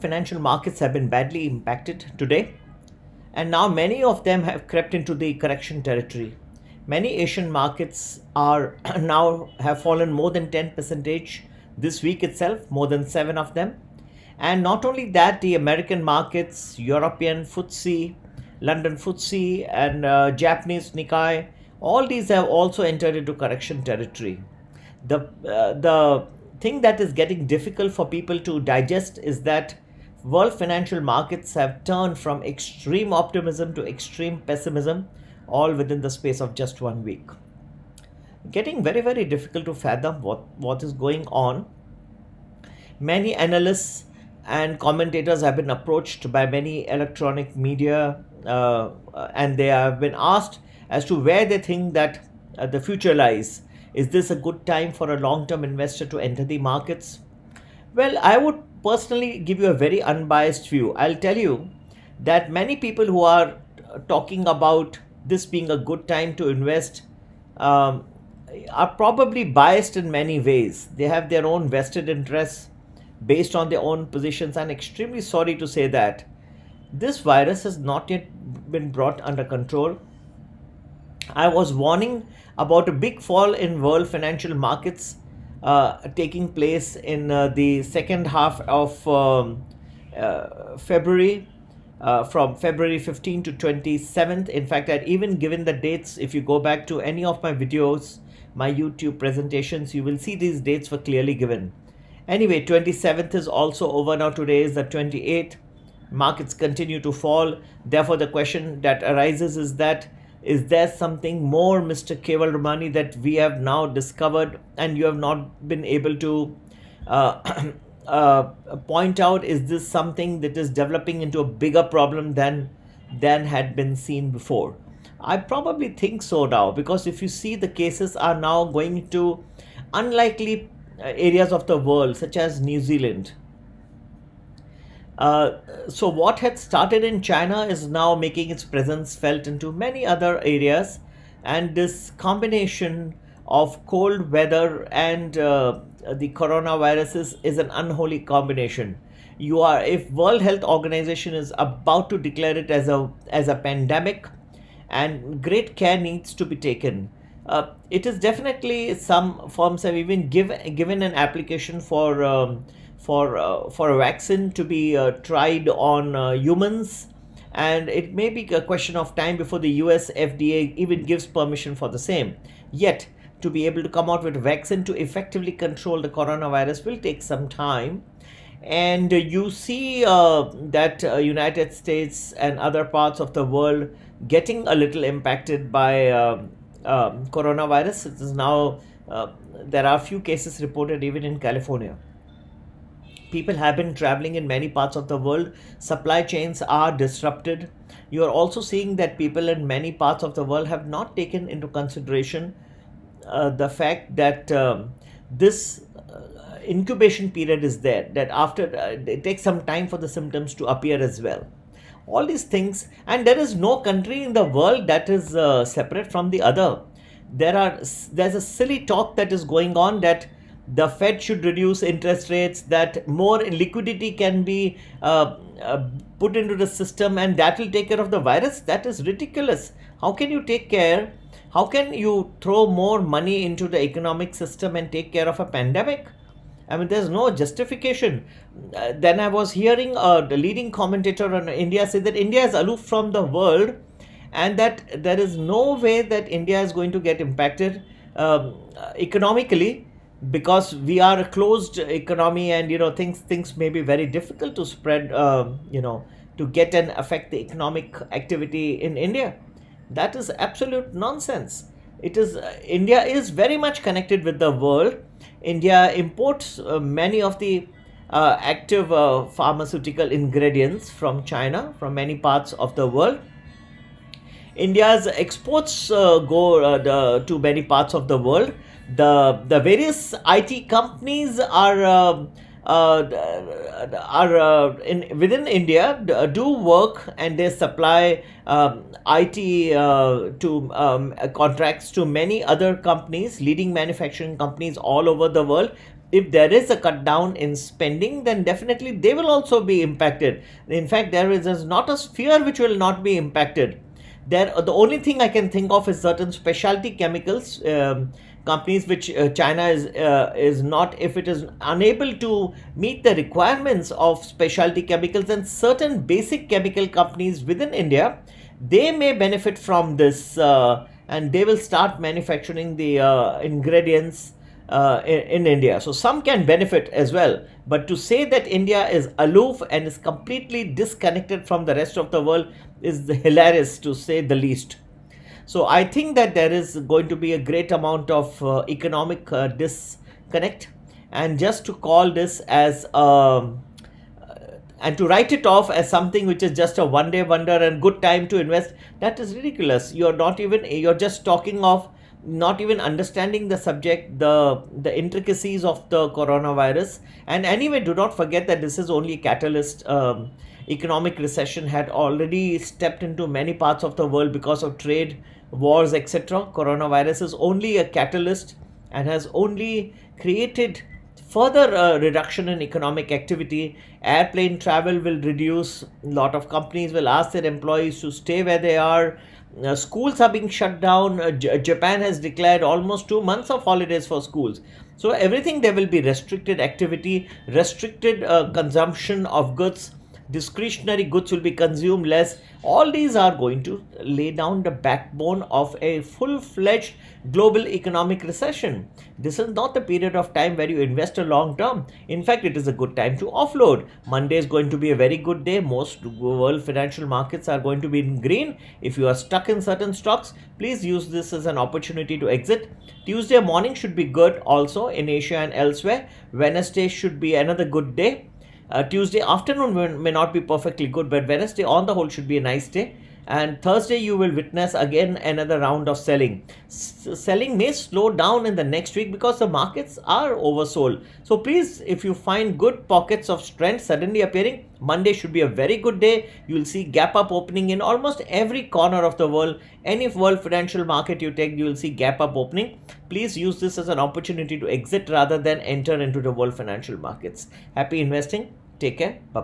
financial markets have been badly impacted today, and now many of them have crept into the correction territory. Many Asian markets are now have fallen more than 10% this week itself, more than 7 of them. And not only that, the American markets, European FTSE, London FTSE, and Japanese Nikkei, all these have also entered into correction territory. The thing that is getting difficult for people to digest is that world financial markets have turned from extreme optimism to extreme pessimism, all within the space of just 1 week. Getting very, very difficult to fathom what is going on. Many analysts and commentators have been approached by many electronic media, and they have been asked as to where they think that the future lies. Is this a good time for a long-term investor to enter the markets? Well, I would personally give you a very unbiased view. I'll tell you that many people who are talking about this being a good time to invest are probably biased in many ways. They have their own vested interests based on their own positions. I'm extremely sorry to say that this virus has not yet been brought under control. I was warning about a big fall in world financial markets taking place in the second half of February, from February 15th to 27th. In fact, I'd even given the dates. If you go back to any of my videos, my YouTube presentations, you will see these dates were clearly given. Anyway, 27th is also over now. Today is the 28th. Markets continue to fall. Therefore, the question that arises is that, is there something more, Mr. Keval Ramani, that we have now discovered and you have not been able to point out? Is this something that is developing into a bigger problem than had been seen before? I probably think so now, because if you see, the cases are now going to unlikely areas of the world, such as New Zealand. So what had started in China is now making its presence felt into many other areas, and this combination of cold weather and the coronavirus is an unholy combination. If World Health Organization is about to declare it as a pandemic, and great care needs to be taken. It is definitely, some firms have even given an application for a vaccine to be tried on humans, and it may be a question of time before the US FDA even gives permission for the same. Yet, to be able to come out with a vaccine to effectively control the coronavirus will take some time. And you see that United States and other parts of the world getting a little impacted by coronavirus. It is now, there are a few cases reported even in California. People have been traveling in many parts of the world. Supply chains are disrupted. You are also seeing that people in many parts of the world have not taken into consideration the fact that this incubation period is there, that after it takes some time for the symptoms to appear as well. All these things, and there is no country in the world that is separate from the other. There's a silly talk that is going on that the Fed should reduce interest rates, that more liquidity can be put into the system, and that will take care of the virus. That is ridiculous. How can you take care? How can you throw more money into the economic system and take care of a pandemic? I mean, there's no justification. Then I was hearing the leading commentator on India say that India is aloof from the world, and that there is no way that India is going to get impacted economically, because we are a closed economy, and things may be very difficult to spread, to get and affect the economic activity in India. That is absolute nonsense. India is very much connected with the world. India imports many of the active pharmaceutical ingredients from China, from many parts of the world. India's exports go to many parts of the world. The various IT companies are within India do work, and they supply IT to contracts to many other companies, leading manufacturing companies all over the world. if there is a cut down in spending, then definitely they will also be impacted. In fact, there's not a sphere which will not be impacted. The only thing I can think of is certain specialty chemicals companies which China is not, if it is unable to meet the requirements of specialty chemicals, and certain basic chemical companies within India, they may benefit from this, and they will start manufacturing the ingredients in India. So some can benefit as well. But to say that India is aloof and is completely disconnected from the rest of the world is hilarious, to say the least. So I think that there is going to be a great amount of economic disconnect, and just to call this as and to write it off as something which is just a one day wonder and good time to invest, that is ridiculous. You're just talking of not even understanding the subject, the intricacies of the coronavirus. And anyway, do not forget that this is only a catalyst. Economic recession had already stepped into many parts of the world because of trade wars, etc. Coronavirus is only a catalyst and has only created further reduction in economic activity. Airplane travel will reduce. A lot of companies will ask their employees to stay where they are. Schools are being shut down. Japan has declared almost 2 months of holidays for schools. So everything, there will be restricted activity, restricted consumption of goods. Discretionary goods will be consumed less. All these are going to lay down the backbone of a full-fledged global economic recession. This is not the period of time where you invest a long term. In fact, it is a good time to offload. Monday is going to be a very good day. Most world financial markets are going to be in green. If you are stuck in certain stocks, please use this as an opportunity to exit. Tuesday morning should be good also in Asia and elsewhere. Wednesday should be another good day. Tuesday afternoon may not be perfectly good, but Wednesday on the whole should be a nice day. And Thursday you will witness again another round of selling. Selling may slow down in the next week because the markets are oversold. So please, if you find good pockets of strength suddenly appearing, Monday should be a very good day. You will see gap up opening in almost every corner of the world. Any world financial market you take, you will see gap up opening. Please use this as an opportunity to exit rather than enter into the world financial markets. Happy investing. Take care. Bye-bye.